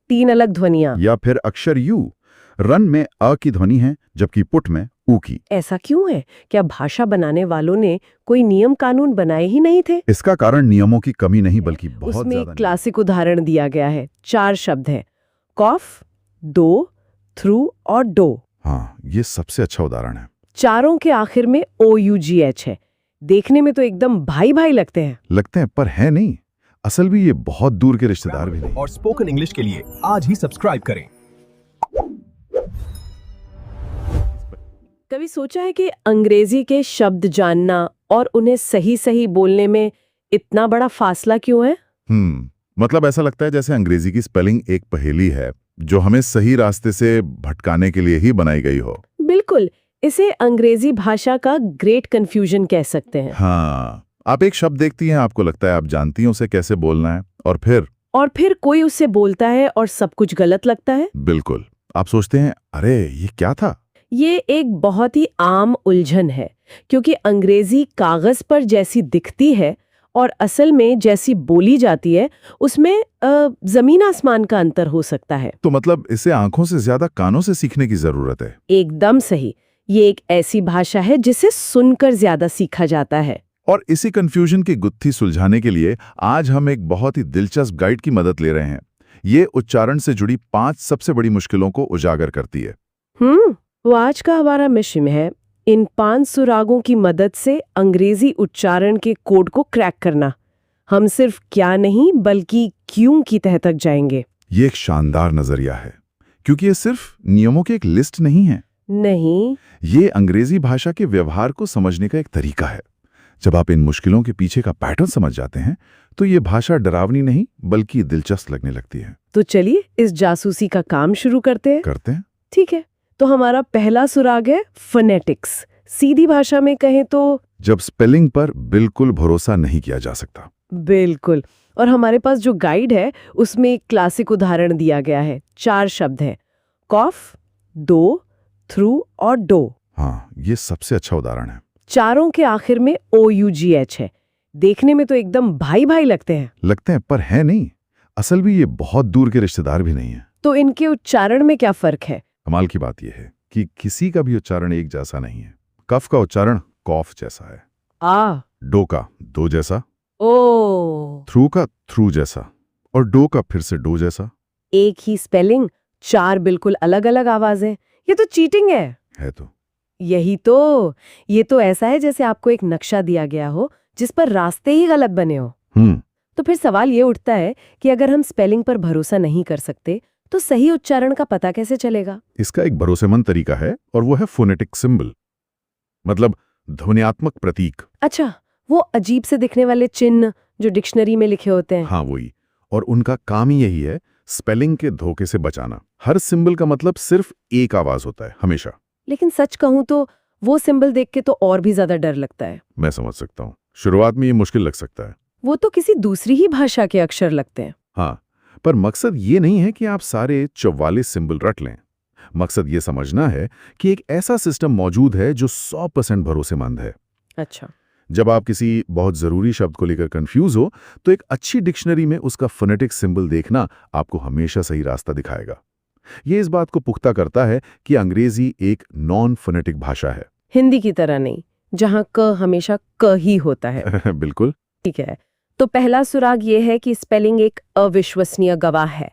तीन अलग ध्वनियां। या फिर अक्षर यू, रन में अ की ध्वनि है जबकि पुट में ऊ की। ऐसा क्यों है? क्या भाषा बनाने वालों ने कोई नियम कानून बनाए ही नहीं थे? इसका कारण नियमों की कमी नहीं बल्कि बहुत उसमें ज्यादा एक क्लासिक उदाहरण दिया गया है। 4 शब्द हैं, कॉफ, दो, थ्रू और डो। हाँ, ये सबसे अच्छा उदाहरण है। चारों के आखिर में OUGH है। देखने में तो एकदम भाई भाई लगते हैं, पर है नहीं। असल भी ये बहुत दूर के रिश्तेदार भी नहीं। और स्पोकन इंग्लिश के लिए आज ही सब्सक्राइब करें। कभी सोचा है कि अंग्रेजी के शब्द जानना और उन्हें सही सही बोलने में इतना बड़ा फासला क्यों है? मतलब ऐसा लगता है जैसे अंग्रेजी की स्पेलिंग एक पहेली है जो हमें सही रास्ते से भटकाने के लिए ही बनाई गई हो। बिल्कुल, इसे अंग्रेजी भाषा का ग्रेट कंफ्यूजन कह सकते हैं। हाँ, आप एक शब्द देखती हैं, आपको लगता है आप जानती हैं उसे कैसे बोलना है, और फिर कोई उससे बोलता है और सब कुछ गलत लगता है। बिल्कुल, आप सोचते हैं अरे ये क्या था। ये एक बहुत ही आम उलझन है, क्योंकि अंग्रेजी कागज पर जैसी दिखती है और असल में जैसी बोली जाती है उसमें जमीन आसमान का अंतर हो सकता है। तो मतलब इसे आंखों से ज्यादा कानों से सीखने की जरूरत है। एकदम सही। ये एक ऐसी भाषा है जिसे सुनकर ज्यादा सीखा जाता है। और इसी कंफ्यूजन की गुत्थी सुलझाने के लिए आज हम एक बहुत ही दिलचस्प गाइड की मदद ले रहे हैं। ये उच्चारण से जुड़ी 5 सबसे बड़ी मुश्किलों को उजागर करती है। वो आज का हमारा मिशन है, इन 5 सुरागों की मदद से अंग्रेजी उच्चारण के कोड को क्रैक करना। हम सिर्फ क्या नहीं बल्कि क्यों की तह तक जाएंगे। ये एक शानदार नजरिया है, क्योंकि ये सिर्फ नियमों की एक लिस्ट नहीं है। नहीं, ये अंग्रेजी भाषा के व्यवहार को समझने का एक तरीका है। जब आप इन मुश्किलों के पीछे का पैटर्न समझ जाते हैं तो ये भाषा डरावनी नहीं बल्कि दिलचस्प लगने लगती है। तो चलिए इस जासूसी का काम शुरू करते हैं। ठीक है, तो हमारा पहला सुराग है फोनेटिक्स। सीधी भाषा में कहें तो जब स्पेलिंग पर बिल्कुल भरोसा नहीं किया जा सकता। बिल्कुल। और हमारे पास जो गाइड है उसमें एक क्लासिक उदाहरण दिया गया है। 4 शब्द हैं, कॉफ, दो, थ्रू और डो। हाँ, ये सबसे अच्छा उदाहरण है। चारों के आखिर में OUGH है। देखने में तो एकदम भाई भाई लगते हैं, पर है नहीं। असल भी ये बहुत दूर के रिश्तेदार भी नहीं है। तो इनके उच्चारण में क्या फर्क है? कमाल की बात यह है कि किसी का भी उच्चारण एक जैसा नहीं है। कफ का उच्चारण कॉफ जैसा है, डो का दो जैसा, थ्रू का थ्रू जैसा और डो का फिर से डो जैसा। एक ही स्पेलिंग, 4 बिल्कुल अलग अलग आवाजें। ये तो चीटिंग है तो यही तो। ये तो ऐसा है जैसे आपको एक नक्शा दिया गया हो जिस पर रास्ते ही गलत बने हो। तो फिर सवाल ये उठता है कि अगर हम स्पेलिंग पर भरोसा नहीं कर सकते तो सही उच्चारण का पता कैसे चलेगा? इसका एक भरोसेमंद तरीका है और वो है फोनेटिक सिंबल, मतलब ध्वन्यात्मक प्रतीक। अच्छा, वो अजीब से दिखने वाले चिन्ह जो डिक्शनरी में लिखे होते हैं। हाँ, वही। और उनका काम ही यही है, स्पेलिंग के धोखे से बचाना। हर सिंबल का मतलब सिर्फ एक आवाज होता है हमेशा। लेकिन सच कहूं तो वो सिंबल देख के तो और भी ज्यादा डर लगता है। मैं समझ सकता हूँ, शुरुआत में ये मुश्किल लग सकता है। वो तो किसी दूसरी ही भाषा के अक्षर लगते हैं। हाँ, पर मकसद ये नहीं है कि आप सारे 44 सिंबल रट लें। मकसद ये समझना है कि एक ऐसा सिस्टम मौजूद है जो 100% भरोसेमंद है। अच्छा, जब आप किसी बहुत जरूरी शब्द को लेकर कंफ्यूज हो तो एक अच्छी डिक्शनरी में उसका फोनेटिक सिंबल देखना आपको हमेशा सही रास्ता दिखाएगा। ये इस बात को पुख्ता करता है कि अंग्रेजी एक नॉन फोनेटिक भाषा है, हिंदी की तरह नहीं जहां क हमेशा क ही होता है। बिल्कुल। ठीक है, तो पहला सुराग ये है कि स्पेलिंग एक अविश्वसनीय गवाह है।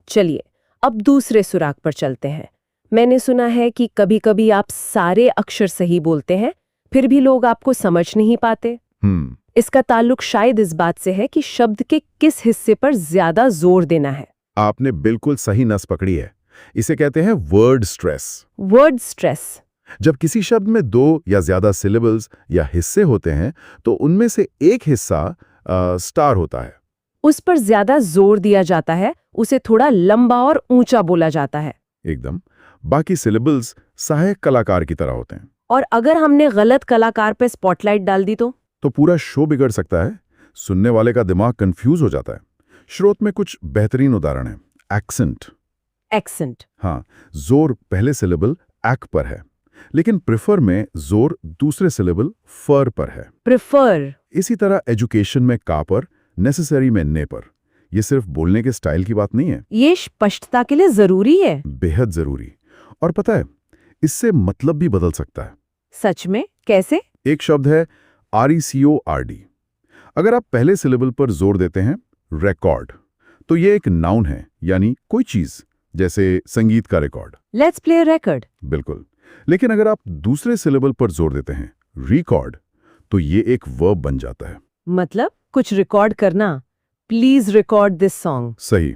चलिए अब दूसरे सुराग पर चलते हैं। मैंने सुना है कि कभी-कभी आप सारे अक्षर सही बोलते हैं फिर भी लोग आपको समझ नहीं पाते। इसका ताल्लुक शायद इस बात से है कि शब्द के किस हिस्से पर ज्यादा जोर देना है। आपने बिल्कुल सही नस पकड़ी है। इसे कहते हैं वर्ड स्ट्रेस। Word stress. जब किसी शब्द में 2 या ज्यादा सिलेबल्स या हिस्से होते हैं तो उनमें से एक हिस्सा स्टार होता है, उस पर ज्यादा जोर दिया जाता है, उसे थोड़ा लंबा और ऊंचा बोला जाता है। एकदम। बाकी सिलेबल्स सहायक कलाकार की तरह होते हैं। और अगर हमने गलत कलाकार पे स्पॉटलाइट डाल दी तो पूरा शो बिगड़ सकता है। सुनने वाले का दिमाग कंफ्यूज हो जाता है। श्रोत में कुछ बेहतरीन उदाहरण है। एक्सेंट। हाँ, जोर पहले सिलेबल एक् पर है, लेकिन प्रेफर में जोर दूसरे सिलेबल फर पर है। प्रेफर। इसी तरह एजुकेशन में का पर, नेसेसरी में ने पर। ये सिर्फ बोलने के स्टाइल की बात नहीं है, ये स्पष्टता के लिए जरूरी है। बेहद जरूरी। और पता है, इससे मतलब भी बदल सकता है। सच में? कैसे? एक शब्द है RECORD। अगर आप पहले सिलेबल पर जोर देते हैं, रिकॉर्ड, तो ये एक नाउन है, यानी कोई चीज, जैसे संगीत का रिकॉर्ड। Let's play record. बिल्कुल। लेकिन अगर आप दूसरे सिलेबल पर जोर देते हैं, रिकॉर्ड, तो ये एक वर्ब बन जाता है। मतलब कुछ रिकॉर्ड करना। Please record this song. सही।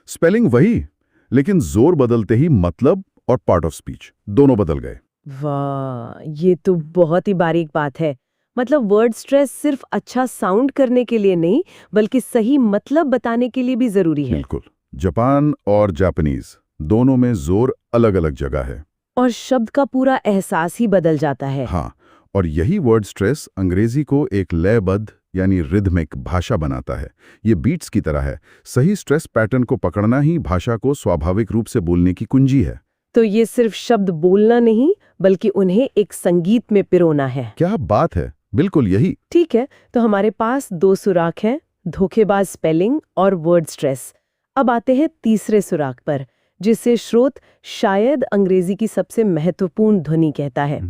स्पेलिंग वही, लेकिन जोर बदलते ही मतलब और पार्ट ऑफ स्पीच दोनों बदल गए। वाह, ये तो बहुत ही बारीक बात है। मतलब वर्ड स्ट्रेस सिर्फ अच्छा साउंड करने के लिए नहीं, बल्कि सही मतलब बताने के लिए भी जरूरी है। बिल्कुल। जापान और जापानीज दोनों में जोर अलग अलग जगह है। और शब्द का पूरा एहसास ही बदल जाता है। हाँ, और यही वर्ड स्ट्रेस अंग्रेजी को एक लयबद्ध यानी रिदमिक भाषा बनाता है। ये बीट्स की तरह है। सही स्ट्रेस पैटर्न को पकड़ना ही भाषा को स्वाभाविक रूप से बोलने की कुंजी है। तो ये सिर्फ शब्द बोलना नहीं, बल्कि उन्हें एक संगीत में पिरोना है। क्या बात है, बिल्कुल यही। ठीक है, तो हमारे पास 2 सुराख हैं, धोखेबाज स्पेलिंग और वर्ड स्ट्रेस। अब आते हैं तीसरे सुराख पर, जिसे श्रोत शायद अंग्रेजी की सबसे महत्वपूर्ण ध्वनि कहता है।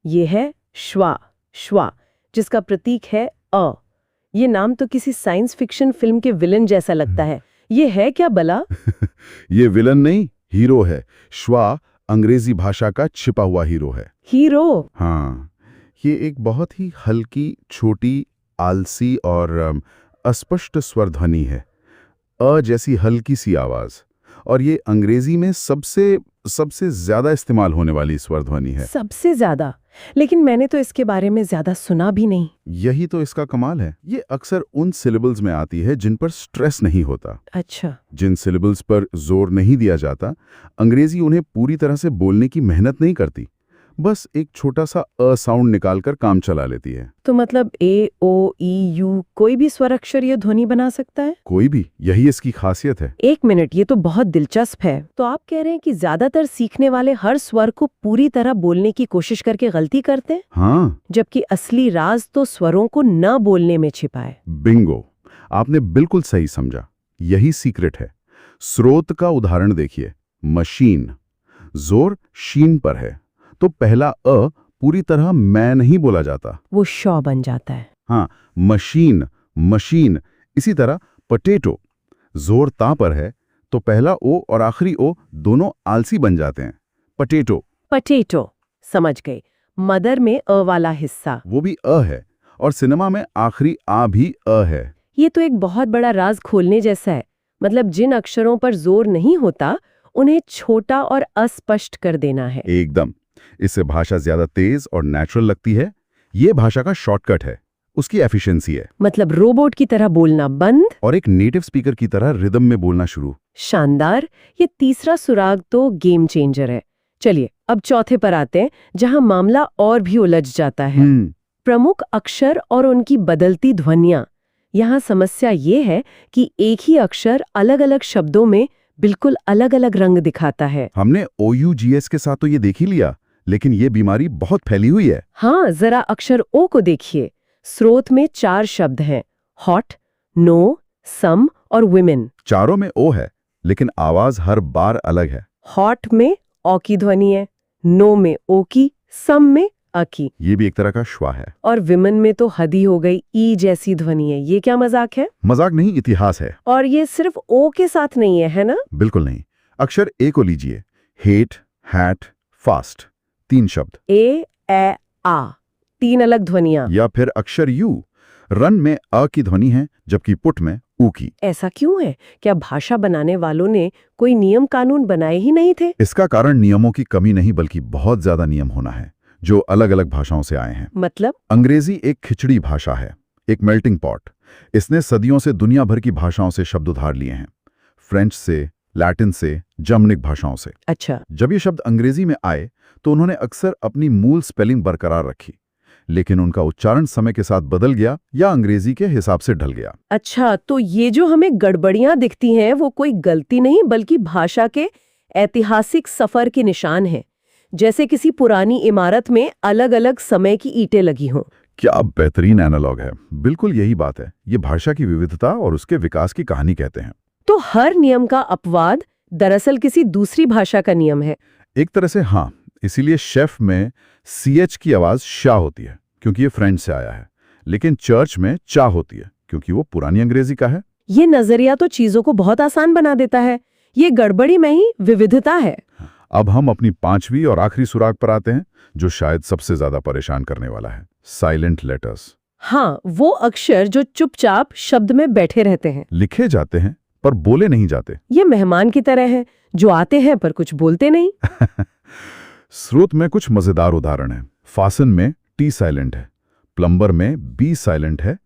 ये है श्वा, श्वा, जिसका प्रतीक है अ। ये नाम तो किसी साइंस फिक्शन फिल्म के विलन जैसा लगता है। ये है क्या भला? ये विलन नहीं, हीरो है। श्वा अंग्रेजी भाषा का छिपा हुआ हीरो है। हीरो? हाँ, ये एक बहुत ही हल्की, छोटी, आलसी और अस्पष्ट स्वर ध्वनि है। अ जैसी हल्की सी आवाज, और ये अंग्रेजी में सबसे ज्यादा इस्तेमाल होने वाली स्वर ध्वनि है। सबसे ज्यादा? लेकिन मैंने तो इसके बारे में ज्यादा सुना भी नहीं। यही तो इसका कमाल है। ये अक्सर उन सिलेबल्स में आती है जिन पर स्ट्रेस नहीं होता। अच्छा। जिन सिलेबल्स पर जोर नहीं दिया जाता, अंग्रेजी उन्हें पूरी तरह से बोलने की मेहनत नहीं करती, बस एक छोटा सा अ साउंड निकालकर काम चला लेती है। तो मतलब ए, ओ, ई, यू कोई भी स्वर अक्षर ये ध्वनि बना सकता है? कोई भी, यही इसकी खासियत है। एक मिनट, ये तो बहुत दिलचस्प है। तो आप कह रहे हैं कि ज्यादातर सीखने वाले हर स्वर को पूरी तरह बोलने की कोशिश करके गलती करते हैं? हाँ, जबकि असली राज तो स्वरों को न बोलने में छिपा है। बिंगो, आपने बिल्कुल सही समझा। यही सीक्रेट है। स्रोत का उदाहरण देखिए, मशीन, जोर शीन पर है, तो पहला अ पूरी तरह मैं नहीं बोला जाता, वो शॉ बन जाता है। हाँ, मशीन, मशीन। इसी तरह पोटैटो, जोर ता पर है, तो पहला ओ और आखिरी ओ दोनों आलसी बन जाते हैं, पोटैटो। पोटैटो, समझ गई। मदर में अ वाला हिस्सा, वो भी अ है, और सिनेमा में आखिरी आ भी अ है। ये तो एक बहुत बड़ा राज खोलने जैसा है। मतलब जिन अक्षरों पर जोर नहीं होता, उन्हें छोटा और अस्पष्ट कर देना है। एकदम। इससे भाषा ज्यादा तेज और नेचुरल लगती है। ये भाषा का शॉर्टकट है, उसकी एफिशिएंसी है। मतलब रोबोट की तरह बोलना बंद और एक नेटिव स्पीकर की तरह रिदम में बोलना शुरू। शानदार। ये तीसरा सुराग तो गेम चेंजर है। चलिए अब चौथे पर आते हैं, जहां मामला और भी उलझ जाता है। प्रमुख अक्षर और उनकी बदलती ध्वनियां। यहाँ समस्या ये है कि एक ही अक्षर अलग अलग शब्दों में बिल्कुल अलग अलग रंग दिखाता है। हमने OUGS के साथ तो ये देख ही लिया, लेकिन ये बीमारी बहुत फैली हुई है। हाँ, जरा अक्षर ओ को देखिए। स्रोत में 4 शब्द हैं, हॉट, नो, सम और विमेन। चारों में ओ है, लेकिन आवाज हर बार अलग है। हॉट में ओ की ध्वनि है, नो में ओ की, सम में अ की। ये भी एक तरह का श्वा है। और विमेन में तो हद ही हो गई, ई जैसी ध्वनि है। ये क्या मजाक है? मजाक नहीं, इतिहास है। और ये सिर्फ ओ के साथ नहीं है ना? बिल्कुल नहीं। अक्षर ए को लीजिए, हेट, हैट, फास्ट, 3 शब्द। ए, आ, 3 अलग ध्वनियां। या फिर अक्षर यू, रन में अ की ध्वनि है, जबकि पुट में ऊ की। ऐसा क्यों है? क्या भाषा बनाने वालों ने कोई नियम कानून बनाए ही नहीं थे? इसका कारण नियमों की कमी नहीं, बल्कि बहुत ज्यादा नियम होना है, जो अलग अलग भाषाओं से आए हैं। मतलब? अंग्रेजी एक खिचड़ी भाषा है, एक मेल्टिंग पॉट। इसने सदियों से दुनिया भर की भाषाओं से शब्द उधार लिए हैं, फ्रेंच से, लैटिन से, जर्मनिक भाषाओं से। अच्छा। जब ये शब्द अंग्रेजी में आए तो उन्होंने अक्सर अपनी मूल स्पेलिंग बरकरार रखी, लेकिन उनका उच्चारण समय के साथ बदल गया या अंग्रेजी के हिसाब से ढल गया। अच्छा, तो ये जो हमें गड़बड़ियां दिखती हैं, वो कोई गलती नहीं, बल्कि भाषा के ऐतिहासिक सफर के निशान हैं। जैसे किसी पुरानी इमारत में अलग अलग समय की ईंटें लगी हों। क्या बेहतरीन एनालॉग है। बिल्कुल यही बात है। ये भाषा की विविधता और उसके विकास की कहानी कहते हैं। तो हर नियम का अपवाद दरअसल किसी दूसरी भाषा का नियम है। एक तरह से हाँ, इसीलिए शेफ में CH की आवाज शाह होती है क्योंकि ये फ्रेंच से आया है, लेकिन चर्च में चा होती है क्योंकि वो पुरानी अंग्रेजी का है। ये नजरिया तो चीजों को बहुत आसान बना देता है। ये गड़बड़ी में ही विविधता है। अब हम अपनी 5वीं और आखिरी सुराग पर आते हैं, जो शायद सबसे ज्यादा परेशान करने वाला है, साइलेंट लेटर्स। हाँ, वो अक्षर जो चुपचाप शब्द में बैठे रहते हैं, लिखे जाते हैं पर बोले नहीं जाते। ये मेहमान की तरह है जो आते हैं पर कुछ बोलते नहीं। स्रोत में कुछ मजेदार उदाहरण है। फासन में T साइलेंट है, प्लम्बर में B साइलेंट है,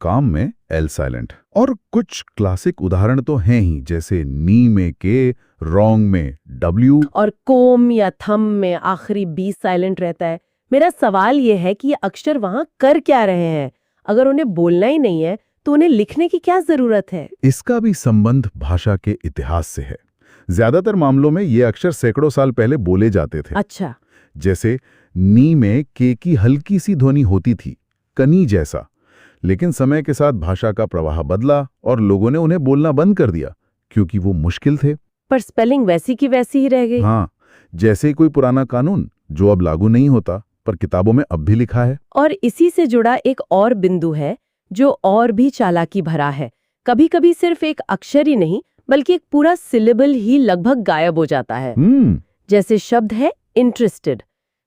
काम में L साइलेंट। और कुछ क्लासिक उदाहरण तो हैं ही, जैसे नी में K, रोंग में W। और कोम या थम में आखिरी B साइलेंट रहता है। मेरा सवाल ये है कि ये अक्षर वहां कर क्या रहे हैं? अगर उन्हें बोलना ही नहीं है तो उन्हें लिखने की क्या जरूरत है? इसका भी संबंध भाषा के इतिहास से है। ज्यादातर मामलों में ये अक्षर सैकड़ों साल पहले बोले जाते थे। अच्छा। जैसे नी में के की हल्की सी ध्वनि होती थी, कनी जैसा। लेकिन समय के साथ भाषा का प्रवाह बदला और लोगों ने उन्हें बोलना बंद कर दिया क्योंकि वो मुश्किल थे। पर स्पेलिंग वैसी की वैसी ही रह गई। हाँ, जैसे कोई पुराना कानून जो अब लागू नहीं होता पर किताबों में अब भी लिखा है। और इसी से जुड़ा एक और बिंदु है जो और भी चालाकी भरा है। कभी-कभी सिर्फ एक अक्षर ही नहीं बल्कि एक पूरा सिलेबल ही लगभग गायब हो जाता है। जैसे शब्द है इंटरेस्टेड,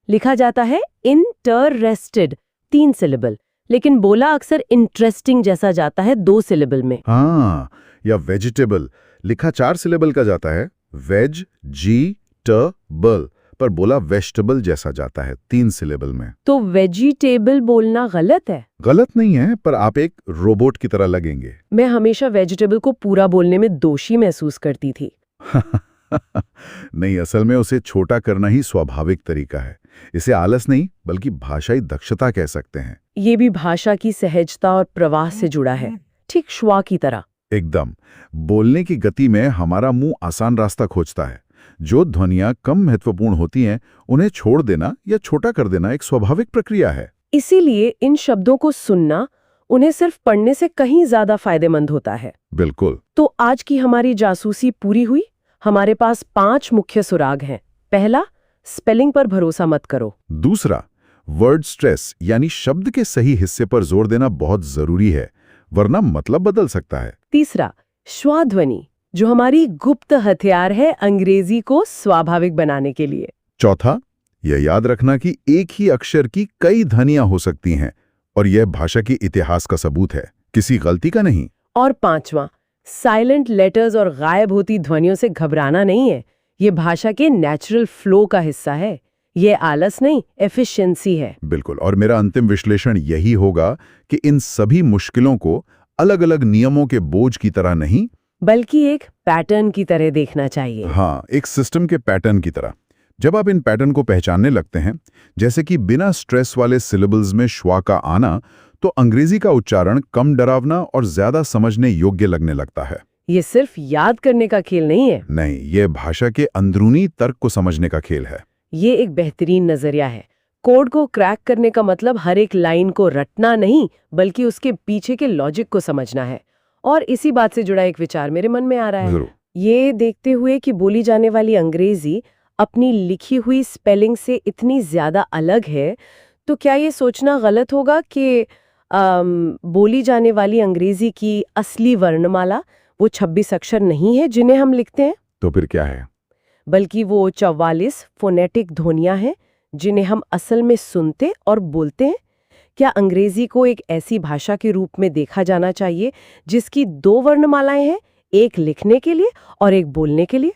लिखा जाता है इंटरेस्टेड 3 सिलेबल, लेकिन बोला अक्सर इंटरेस्टिंग जैसा जाता है 2 सिलेबल में। हाँ, या वेजिटेबल लिखा 4 सिलेबल का जाता है, वेज जी ट बल, पर बोला वेजिटेबल जैसा जाता है 3 सिलेबल में। तो वेजिटेबल बोलना गलत है? गलत नहीं है, पर आप एक रोबोट की तरह लगेंगे। मैं हमेशा वेजिटेबल को पूरा बोलने में दोषी महसूस करती थी। नहीं, असल में उसे छोटा करना ही स्वाभाविक तरीका है। इसे आलस नहीं बल्कि भाषाई दक्षता कह सकते हैं। ये भी भाषा की सहजता और प्रवाह से जुड़ा है, ठीक श्वा की तरह। एकदम। बोलने की गति में हमारा मुंह आसान रास्ता खोजता है। जो ध्वनियां कम महत्वपूर्ण होती हैं, उन्हें छोड़ देना या छोटा कर देना एक स्वाभाविक प्रक्रिया है। इसीलिए इन शब्दों को सुनना उन्हें सिर्फ पढ़ने से कहीं ज्यादा फायदेमंद होता है। बिल्कुल। तो आज की हमारी जासूसी पूरी हुई। हमारे पास 5 मुख्य सुराग हैं। पहला, स्पेलिंग पर भरोसा मत करो। दूसरा, वर्ड स्ट्रेस यानी शब्द के सही हिस्से पर जोर देना बहुत जरूरी है, वरना मतलब बदल सकता है। तीसरा, श्वाध्वनि, जो हमारी गुप्त हथियार है अंग्रेजी को स्वाभाविक बनाने के लिए। चौथा, यह याद रखना कि एक ही अक्षर की कई ध्वनियां हो सकती हैं और यह भाषा के इतिहास का सबूत है, किसी गलती का नहीं। और पांचवा, साइलेंट लेटर्स और गायब होती ध्वनियों से घबराना नहीं है। ये भाषा के नेचुरल फ्लो का हिस्सा है। ये आलस नहीं, एफिशिएंसी है। बिल्कुल। और मेरा अंतिम विश्लेषण यही होगा कि इन सभी मुश्किलों को अलग अलग नियमों के बोझ की तरह नहीं बल्कि एक पैटर्न की तरह देखना चाहिए। हाँ, एक सिस्टम के पैटर्न की तरह। जब आप इन पैटर्न को पहचानने लगते हैं, जैसे कि बिना स्ट्रेस वाले सिलेबल्स में श्वा का आना, तो अंग्रेजी का उच्चारण कम डरावना और ज्यादा समझने योग्य लगने लगता है। ये सिर्फ याद करने का खेल नहीं है। नहीं, ये भाषा के अंदरूनी तर्क को समझने का खेल है। ये एक बेहतरीन नजरिया है। कोड को क्रैक करने का मतलब हर एक लाइन को रटना नहीं, बल्कि उसके पीछे के लॉजिक को समझना है। और इसी बात से जुड़ा एक विचार मेरे मन में आ रहा है। ये देखते हुए कि बोली जाने वाली अंग्रेजी अपनी लिखी हुई स्पेलिंग से इतनी ज्यादा अलग है, तो क्या ये सोचना गलत होगा कि बोली जाने वाली अंग्रेजी की असली वर्णमाला वो 26 अक्षर नहीं है जिन्हें हम लिखते हैं? तो फिर क्या है? बल्कि वो 44 फोनेटिक ध्वनियां हैं जिन्हें हम असल में सुनते और बोलते हैं। क्या अंग्रेजी को एक ऐसी भाषा के रूप में देखा जाना चाहिए जिसकी 2 वर्णमालाएं हैं, एक लिखने के लिए और एक बोलने के लिए?